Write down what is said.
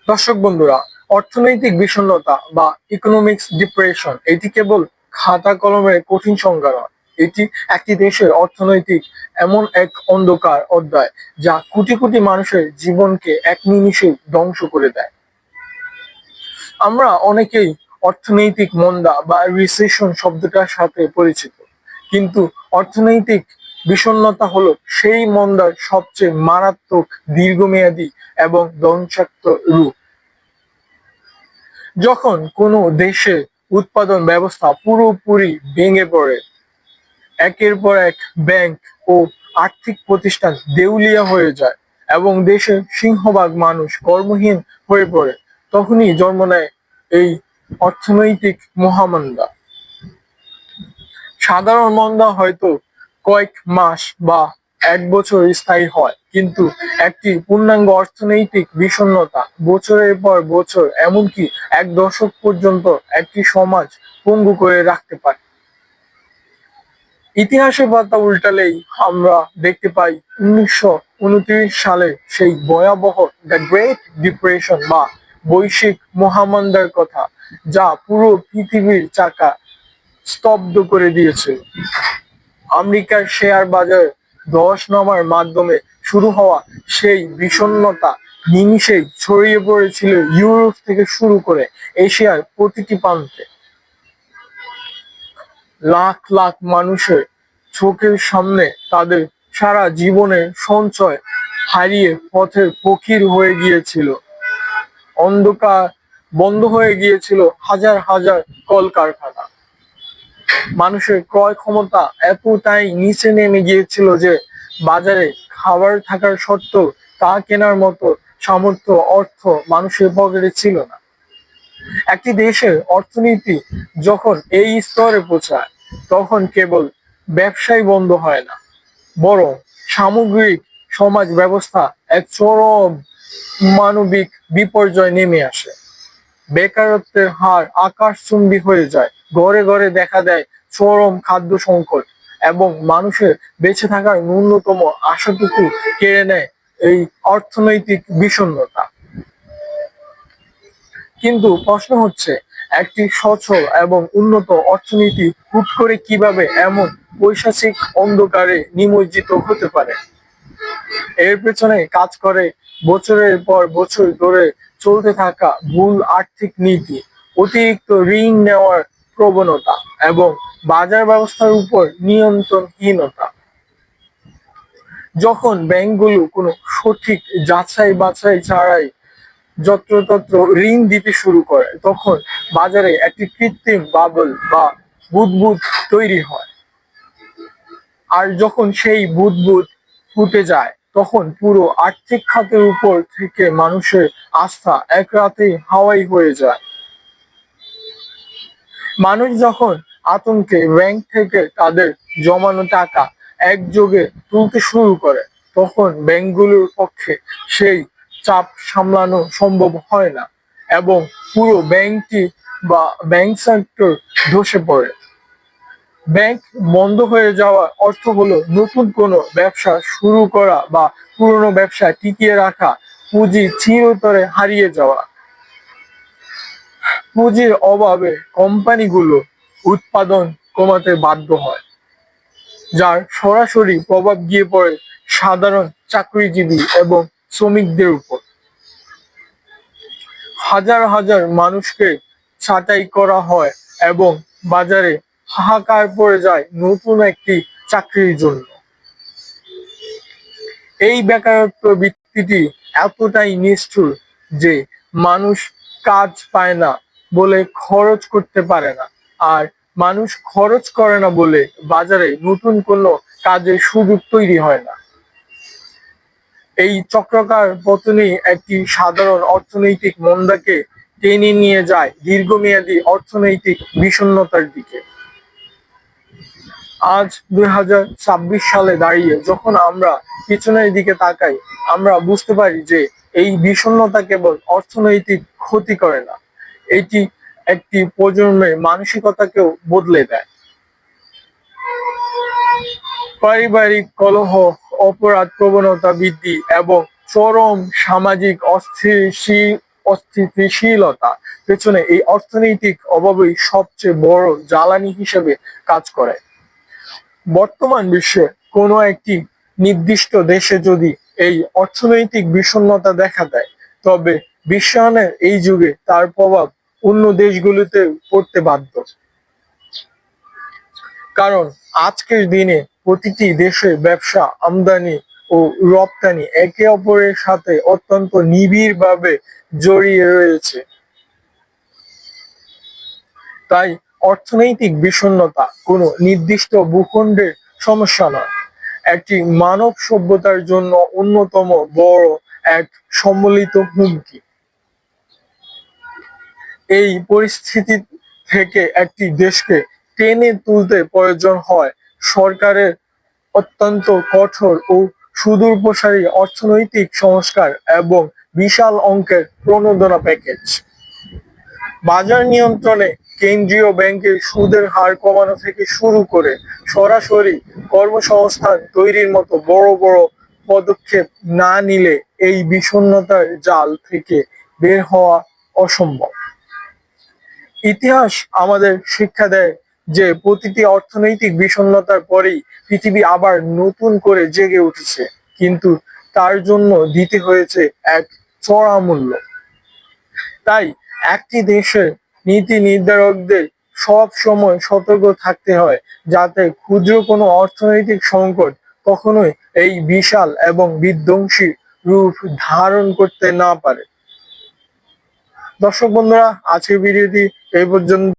দর্শক বন্ধুরা, অর্থনৈতিক বিষণ্ণতা বা ইকোনমিক্স ডিপ্রেশন এটি কেবল খাতা কলমের কঠিন সংজ্ঞা নয়। এটি একটি দেশের অর্থনৈতিক এমন এক অন্ধকার অধ্যায় যা কোটি কোটি মানুষের জীবনকে এক নিমিষেই ধ্বংস করে দেয়। আমরা অনেকেই অর্থনৈতিক মন্দা বা রিসেশন শব্দটার সাথে পরিচিত, কিন্তু অর্থনৈতিক বিষণ্ণতা হলো সেই মন্দার সবচেয়ে মারাত্মক, দীর্ঘমেয়াদী এবং ধ্বংসাত্মক রূপ। যখন কোনো দেশে উৎপাদন ব্যবস্থা পুরোপুরি ভেঙে পড়ে, একের পর এক ব্যাংক ও আর্থিক প্রতিষ্ঠান দেউলিয়া হয়ে যায় এবং দেশের সিংহভাগ মানুষ কর্মহীন হয়ে পড়ে, তখনই জন্ম নেয় এই অর্থনৈতিক মহামন্দা। সাধারণ মন্দা হয়তো কয়েক মাস বা এক বছর স্থায়ী হয়, কিন্তু একটি পূর্ণাঙ্গ অর্থনৈতিক বিষণ্ণতা বছরের পর বছর, এমনকি এক দশক পর্যন্ত একটি সমাজ পঙ্গু করে রাখতে পারে। ইতিহাসের পাতা উল্টালেই আমরা দেখতে পাই 1929 সালে সেই ভয়াবহ দ্য গ্রেট ডিপ্রেশন বা বৈশ্বিক মহামন্দার কথা, যা পুরো পৃথিবীর চাকা স্তব্ধ করে দিয়েছিল। আমেরিকার শেয়ার বাজার ধস নামার মাধ্যমে শুরু হওয়া সেই বিষণ্ণতা নিমিষেই ছড়িয়ে পড়েছিল ইউরোপ থেকে শুরু করে এশিয়ার প্রতিটি প্রান্তে। লাখ লাখ মানুষের চোখের সামনে তাদের সারা জীবনের সঞ্চয় হারিয়ে পথের ফকির হয়ে গিয়েছিল। অন্ধকার বন্ধ হয়ে গিয়েছিল হাজার হাজার কলকারখানা। মানুষের ক্রয় ক্ষমতা এতটাই নিচে নেমে গিয়েছিল যে বাজারে খাবার থাকার সত্ত্বেও তা কেনার মতো সামর্থ্য, অর্থ মানুষের পকেটে ছিল না। একটি দেশের অর্থনীতি যখন এই স্তরে পৌঁছায়, তখন কেবল ব্যবসায় বন্ধ হয় না, বরং সামগ্রিক সমাজ ব্যবস্থা এক চরম মানবিক বিপর্যয় নেমে আসে। বেকারত্বের হার আকাশচুম্বী হয়ে যায়, ঘরে ঘরে দেখা দেয় চরম খাদ্য সংকট, এবং মানুষের বেঁচে থাকার ন্যূনতম আশাটুকু কেড়ে নেয় এই অর্থনৈতিক বিষণ্ণতা। কিন্তু প্রশ্ন হচ্ছে, একটি সচ্ছল এবং উন্নত অর্থনীতি হুট করে কিভাবে এমন পৈশাচিক অন্ধকারে নিমজ্জিত হতে পারে? এর পেছনে কাজ করে বছরের পর বছর ধরে চলতে থাকা ভুল আর্থিক নীতি, অতিরিক্ত ঋণ নেওয়ার প্রবণতা এবং বাজার ব্যবস্থার উপর নিয়ন্ত্রণহীনতা। যখন ব্যাংকগুলো কোনো সঠিক যাচাই বাছাই ছাড়াই যত্রতত্র ঋণ দিতে শুরু করে, তখন বাজারে একটি কৃত্রিম বাবল বা বুদবুদ তৈরি হয়। আর যখন সেই বুদবুদ ফুটে যায়, তখন পুরো আর্থিক খাতের উপর থেকে মানুষের আস্থা এক রাতেই হাওয়াই হয়ে যায়। মানুষ যখন আতঙ্কে ব্যাংক থেকে তাদের জমানো টাকা একযোগে তুলতে শুরু করে, তখন ব্যাংকগুলোর পক্ষে সেই চাপ সামলানো সম্ভব হয় না এবং পুরো ব্যাংকটি বা ব্যাংক সেক্টর ধসে পড়ে। ব্যাংক বন্ধ হয়ে যাওয়ার অর্থ হলো নতুন কোনো ব্যবসা শুরু করা বা পুরনো ব্যবসা টিকিয়ে রাখা পুঁজি চিরতরে হারিয়ে যাওয়া। পুঁজির অভাবে কোম্পানিগুলো উৎপাদন কমাতে বাধ্য হয়, যার সরাসরি প্রভাব গিয়ে পড়ে সাধারণ চাকরিজীবী এবং শ্রমিকদের উপর। হাজার হাজার মানুষকে ছাঁটাই করা হয় এবং বাজারে হাহাকার পড়ে যায় নতুন একটি চাকরির জন্য। এই বেকারত্ব বৃত্তিটি এতটাই নিষ্ঠুর যে মানুষ কাজ পায় না বলে খরচ করতে পারে না, আর মানুষ খরচ করে না বলে বাজারে নতুন কোনো কাজের সুযোগ তৈরি হয় না। এই চক্রাকার পতনই একটি সাধারণ অর্থনৈতিক মন্দাকে টেনে নিয়ে যায় দীর্ঘমেয়াদী অর্থনৈতিক বিষণ্ণতার দিকে। আজ 2026 সালে দাঁড়িয়ে যখন আমরা পিছনের দিকে তাকাই, আমরা বুঝতে পারি যে এই বিষণ্ণতা কেবল অর্থনৈতিক ক্ষতি করে না, এটি একটি প্রজন্মের মানসিকতাকেও বদলে দেয়। পারিবারিক কলহ, অপরাধ প্রবণতা বৃদ্ধি এবং চরম সামাজিক অস্থিতিশীলতা পেছনে এই অর্থনৈতিক অভাবই সবচেয়ে বড় জ্বালানি হিসেবে কাজ করে। বর্তমান বিশ্বে কোনো একটি নির্দিষ্ট দেশে যদি এই অর্থনৈতিক বিষণ্ণতা দেখা দেয়, তবে বিশ্বায়নের এই যুগে তার প্রভাব অন্য দেশগুলোতে পড়তে বাধ্য। কারণ আজকের দিনে প্রতিটি দেশে ব্যবসা, আমদানি ও রপ্তানি একে অপরের সাথে অত্যন্ত নিবিড়ভাবে জড়িয়ে রয়েছে। তাই অর্থনৈতিক বিষণ্ণতা কোনো নির্দিষ্ট ভূখণ্ডের সমস্যা নয়, একটি মানব সভ্যতার জন্য অন্যতম বড় এক সম্মিলিত হুমকি। এই পরিস্থিতি থেকে একটি দেশকে টেনে তুলতে প্রয়োজন হয় সরকারের অত্যন্ত কঠোর ও সুদূরপ্রসারী অর্থনৈতিক সংস্কার এবং বিশাল অঙ্কের প্রণোদনা প্যাকেজ। বাজার নিয়ন্ত্রণে কেন্দ্রীয় ব্যাংকের সুদের হার কমানো থেকে শুরু করে সরাসরি কর্মসংস্থান তৈরির মতো বড় বড় পদক্ষেপ না নিলে এই বিষণ্ণতার জাল থেকে বের হওয়া অসম্ভব। ইতিহাস আমাদের শিক্ষা দেয় যে প্রতিটি অর্থনৈতিক বিষণ্ণতার পরেই পৃথিবী আবার নতুন করে জেগে উঠেছে, কিন্তু তার জন্য দিতে হয়েছে এক চড়া মূল্য। তাই একটি দেশের নীতি নির্ধারকদের সব সময় সতর্ক থাকতে হয়, যাতে ক্ষুদ্র কোনো অর্থনৈতিক সংকট কখনোই এই বিশাল এবং বিধ্বংসী রূপ ধারণ করতে না পারে। দর্শক বন্ধুরা, আজকের ভিডিওটি এই পর্যন্ত।